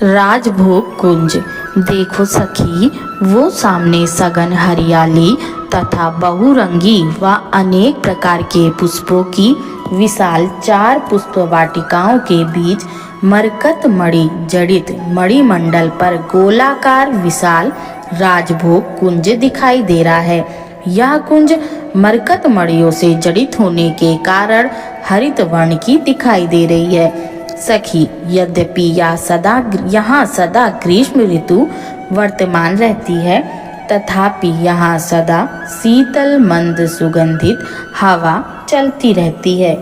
राजभोग कुंज। देखो सखी, वो सामने सघन हरियाली तथा बहुरंगी व अनेक प्रकार के पुष्पों की विशाल 4 पुष्प वाटिकाओं के बीच मरकत मणि जड़ित मणिमंडल पर गोलाकार विशाल राजभोग कुंज दिखाई दे रहा है। यह कुंज मरकत मणियों से जड़ित होने के कारण हरित वर्ण की दिखाई दे रही है। सखी, यद्यपि यहाँ सदा ग्रीष्म ऋतु वर्तमान रहती है, तथापि यहाँ सदा शीतल मंद सुगंधित हवा चलती रहती है।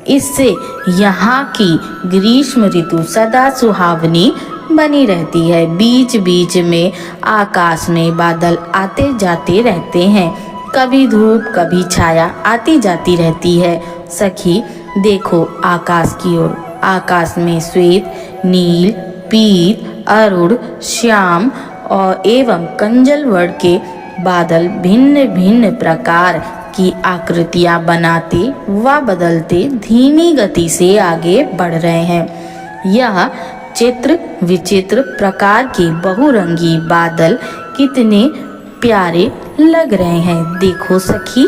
इससे यहाँ की ग्रीष्म ऋतु सदा सुहावनी बनी रहती है। बीच बीच में आकाश में बादल आते जाते रहते हैं, कभी धूप कभी छाया आती जाती रहती है। सखी देखो आकाश की ओर। आकाश में श्वेत, नील, पीत, अरुण, श्याम और एवं कंजल वर्ण के बादल भिन्न भिन्न प्रकार की आकृतियां बनाते व बदलते धीमी गति से आगे बढ़ रहे हैं। यह चित्र विचित्र प्रकार के बहुरंगी बादल कितने प्यारे लग रहे हैं। देखो सखी,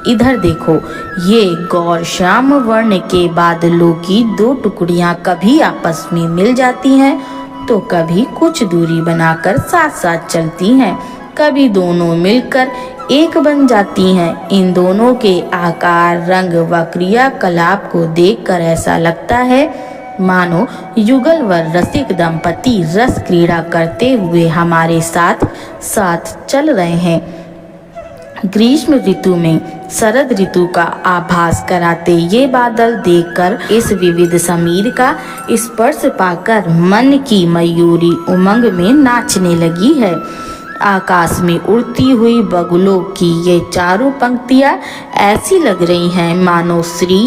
इधर देखो, ये गौर श्याम वर्ण के बादलों की 2 टुकड़ियां कभी आपस में मिल जाती हैं तो कभी कुछ दूरी बनाकर साथ साथ चलती हैं, कभी दोनों मिलकर एक बन जाती हैं। इन दोनों के आकार, रंग व क्रियाकलाप को देखकर ऐसा लगता है मानो युगलवर रसिक दंपति रस क्रीड़ा करते हुए हमारे साथ साथ चल रहे हैं। ग्रीष्म ऋतु में शरद ऋतु का आभास कराते ये बादल देखकर, इस विविध समीर का स्पर्श पाकर मन की मयूरी उमंग में नाचने लगी है। आकाश में उड़ती हुई बगुलों की ये चारों पंक्तियां ऐसी लग रही हैं मानो श्री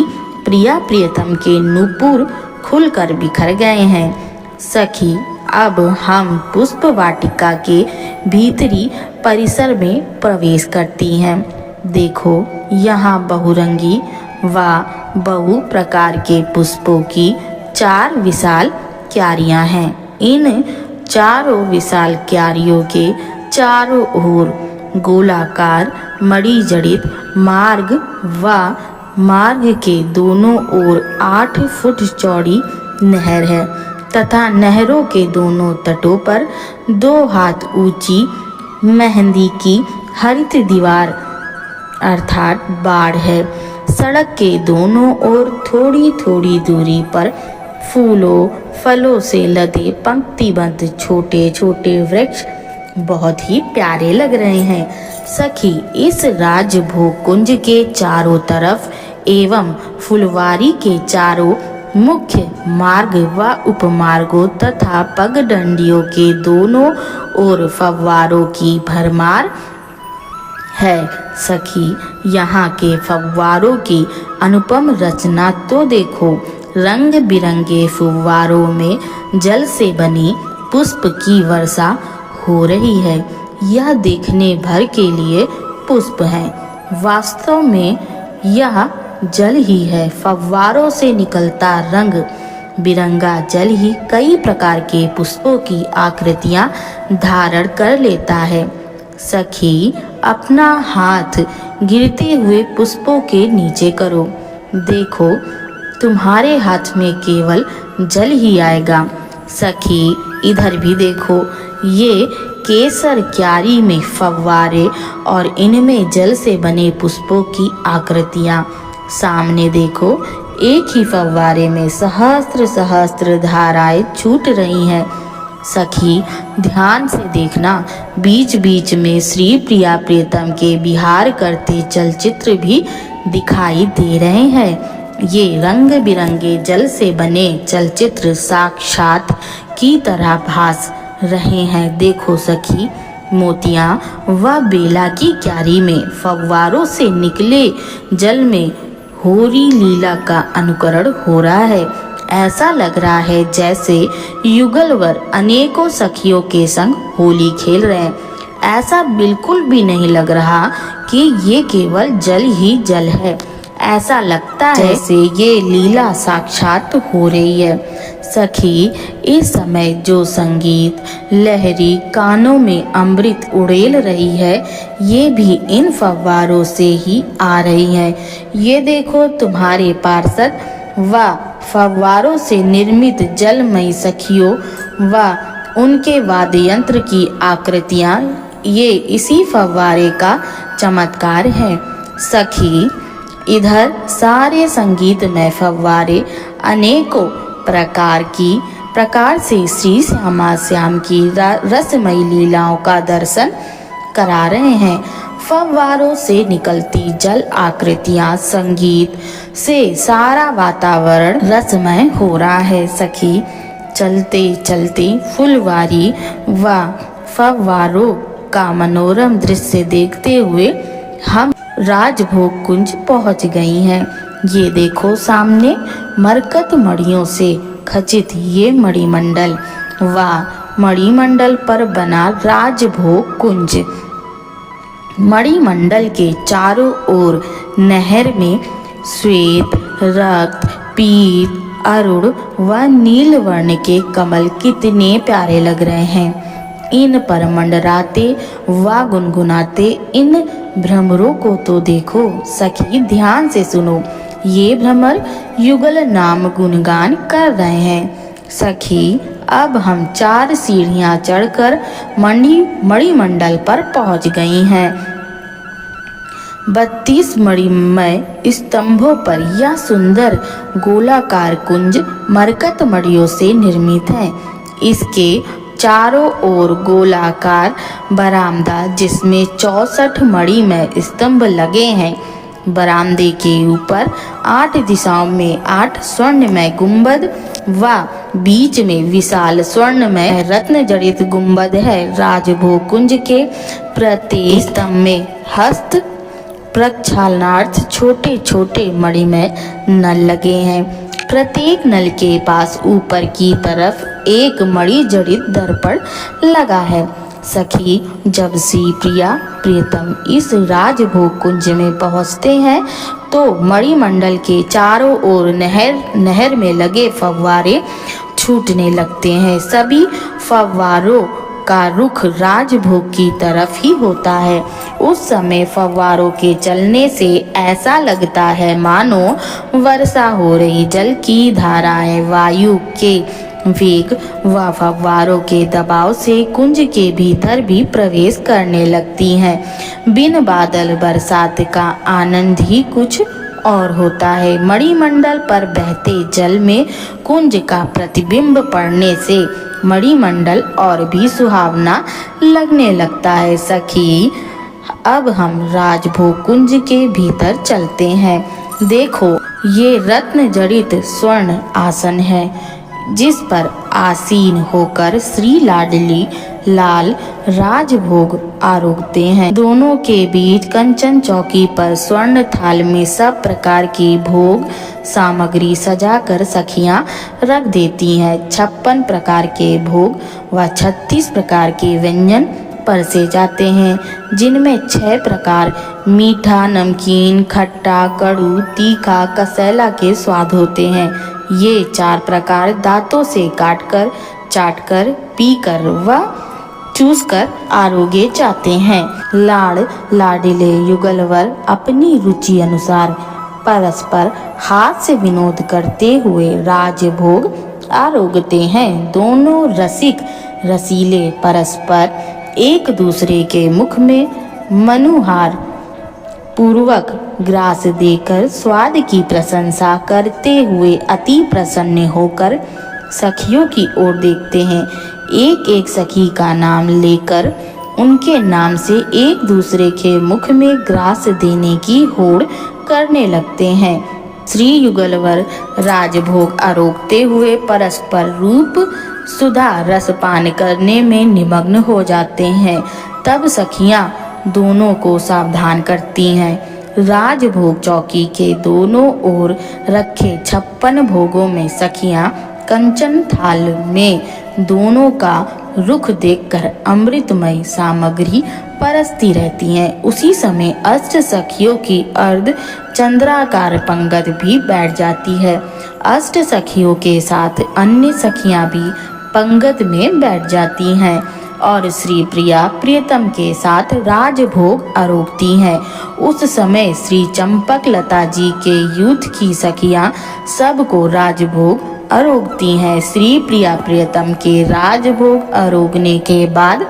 प्रिया प्रियतम के नूपुर खुलकर बिखर गए हैं। सखी, अब हम पुष्प वाटिका के भीतरी परिसर में प्रवेश करती हैं। देखो, यहाँ बहुरंगी व बहु प्रकार के पुष्पों की 4 विशाल क्यारियां हैं। इन चारों विशाल क्यारियों के चारों ओर गोलाकार मणि जड़ित मार्ग व मार्ग के दोनों ओर 8 फुट चौड़ी नहर है तथा नहरों के दोनों तटों पर 2 हाथ ऊंची मेहंदी की हरित दीवार अर्थात बाड़ है। सड़क के दोनों ओर थोड़ी थोड़ी दूरी पर फूलों फलों से लदे पंक्तिबद्ध छोटे छोटे वृक्ष बहुत ही प्यारे लग रहे हैं। सखी, इस राजभोग कुंज के चारों तरफ एवं फुलवारी के चारों मुख्य मार्ग व उपमार्गों तथा पगडंडियों के दोनों ओर फव्वारों की भरमार है। सखी, यहाँ के फव्वारों की अनुपम रचना तो देखो। रंग बिरंगे फव्वारों में जल से बनी पुष्प की वर्षा हो रही है। यह देखने भर के लिए पुष्प है, वास्तव में यह जल ही है। फव्वारों से निकलता रंग बिरंगा जल ही कई प्रकार के पुष्पों की आकृतियां धारण कर लेता है। सखी, अपना हाथ गिरते हुए पुष्पों के नीचे करो। देखो, तुम्हारे हाथ में केवल जल ही आएगा। सखी, इधर भी देखो, ये केसर क्यारी में फव्वारे और इनमें जल से बने पुष्पों की आकृतियां। सामने देखो, एक ही फव्वारे में सहस्त्र सहस्त्र धाराएं छूट रही हैं। सखी, ध्यान से देखना, बीच बीच में श्री प्रिया प्रियतम के विहार करते चलचित्र भी दिखाई दे रहे हैं। ये रंग बिरंगे जल से बने चलचित्र साक्षात की तरह भास रहे हैं। देखो सखी, मोतियां व बेला की क्यारी में फव्वारों से निकले जल में होरी लीला का अनुकरण हो रहा है। ऐसा लग रहा है जैसे युगलवर अनेकों सखियों के संग होली खेल रहे हैं। ऐसा बिल्कुल भी नहीं लग रहा कि ये केवल जल ही जल है। ऐसा लगता है जैसे ये लीला साक्षात हो रही है। सखी, इस समय जो संगीत लहरी कानों में अमृत उड़ेल रही है, ये भी इन फव्वारों से ही आ रही है। ये देखो तुम्हारे पार्षद व फव्वारों से निर्मित जलमयी सखियों व उनके वाद्य यंत्र की आकृतियाँ, ये इसी फव्वारे का चमत्कार है। सखी, इधर सारे संगीत में फव्वारे अनेकों प्रकार से श्री श्यामा श्याम की रसमयी लीलाओं का दर्शन करा रहे हैं। फव्वारों से निकलती जल आकृतियां संगीत से सारा वातावरण रसमय हो रहा है। सखी, चलते चलते फुलवारी व फव्वारों का मनोरम दृश्य देखते हुए हम राजभोग कुंज पहुंच गई हैं। ये देखो सामने मरकत मणियों से खचित ये मणिमंडल व मणिमंडल पर बना राजभोग कुंज। मणिमंडल के चारों ओर नहर में श्वेत, रक्त, पीत, अरुण व नील वर्ण के कमल कितने प्यारे लग रहे हैं। इन पर मंडराते व गुनगुनाते इन भ्रमरों को तो देखो। सखी, ध्यान से सुनो, ये भ्रमर युगल नाम गुणगान कर रहे हैं। सखी, अब हम 4 सीढ़ियां चढ़कर मणिमंडल पर पहुंच गई हैं। 32 मणिमय स्तंभों पर यह सुंदर गोलाकार कुंज मरकत मणियों से निर्मित है। इसके चारों ओर गोलाकार बरामदा, जिसमें 64 मणिमय स्तंभ लगे हैं। बरामदे के ऊपर 8 दिशाओं में 8 स्वर्णमय गुंबद व बीच में विशाल स्वर्णमय रत्न जड़ित गुंबद है। राजभोग कुंज के प्रत्येक स्तंभ में हस्त प्रक्षालनार्थ छोटे छोटे मणिमय नल लगे हैं। प्रत्येक नल के पास ऊपर की तरफ एक मणि जड़ित दर्पण लगा है। सखी, जब श्री प्रियतम इस राजभोग कुंज में पहुंचते हैं तो मणिमंडल के चारों ओर नहर में लगे फव्वारे छूटने लगते हैं। सभी फव्वारों का रुख राजभोग की तरफ ही होता है। उस समय फव्वारों के चलने से ऐसा लगता है मानो वर्षा हो रही। जल की धाराएं वायु के वेग व फव्वारों के दबाव से कुंज के भीतर भी प्रवेश करने लगती हैं। बिन बादल बरसात का आनंद ही कुछ और होता है। मणिमंडल पर बहते जल में कुंज का प्रतिबिंब पड़ने से मणिमंडल और भी सुहावना लगने लगता है। सखी, अब हम राजभोग कुंज के भीतर चलते हैं। देखो, ये रत्न जड़ित स्वर्ण आसन है, जिस पर आसीन होकर श्री लाडली लाल राजभोग आरोगते हैं। दोनों के बीच कंचन चौकी पर स्वर्ण थाल में सब प्रकार की भोग सामग्री सजाकर सखियां रख देती हैं। 56 प्रकार के भोग व 36 प्रकार के व्यंजन परसे जाते हैं, जिनमें 6 प्रकार मीठा, नमकीन, खट्टा, कड़ू, तीखा, कसैला के स्वाद होते हैं। ये 4 प्रकार दांतों से काटकर, चाटकर, पीकर व चूसकर आरोगे जाते हैं। लाडले युगलवर अपनी रुचि अनुसार परस्पर हाथ से विनोद करते हुए राजभोग आरोगते हैं। दोनों रसिक रसीले परस्पर एक दूसरे के मुख में मनुहार पूर्वक ग्रास देकर स्वाद की प्रशंसा करते हुए अति प्रसन्न होकर सखियों की ओर देखते हैं। एक एक सखी का नाम लेकर उनके नाम से एक दूसरे के मुख में ग्रास देने की होड़ करने लगते हैं। श्री युगलवर राजभोग आरोगते हुए परस्पर रूप सुधा रसपान करने में निमग्न हो जाते हैं। तब सखियां दोनों को सावधान करती हैं। राजभोग चौकी के दोनों ओर रखे 56 भोगों में सखियां कंचन थाल में दोनों का रुख देखकर अमृतमय सामग्री परसती रहती हैं। उसी समय अष्ट सखियों की अर्ध चंद्राकार पंगत भी बैठ जाती है। अष्ट सखियों के साथ अन्य सखियां भी पंगत में बैठ जाती हैं और श्री प्रिया प्रियतम के साथ राजभोग आरोगती हैं। उस समय श्री चंपकलता जी के यूथ की सखियां सबको राजभोग आरोगती हैं। श्री प्रिया प्रियतम के राजभोग आरोगने के बाद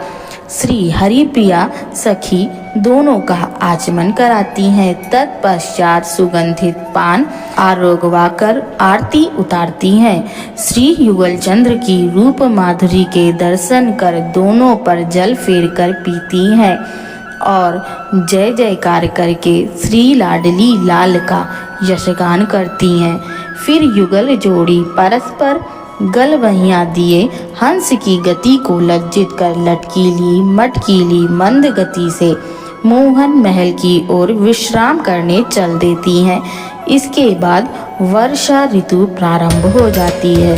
श्री हरिप्रिया सखी दोनों का आचमन कराती हैं। तत्पश्चात सुगंधित पान आरोगवाकर आरती उतारती हैं। श्री युगल चंद्र की रूप माधुरी के दर्शन कर दोनों पर जल फेर कर पीती हैं और जय जयकार करके श्री लाडली लाल का यशगान करती हैं। फिर युगल जोड़ी परस्पर गलवहियां दिए हंस की गति को लज्जित कर लटकीली मटकीली मंद गति से मोहन महल की ओर विश्राम करने चल देती हैं। इसके बाद वर्षा ऋतु प्रारंभ हो जाती है।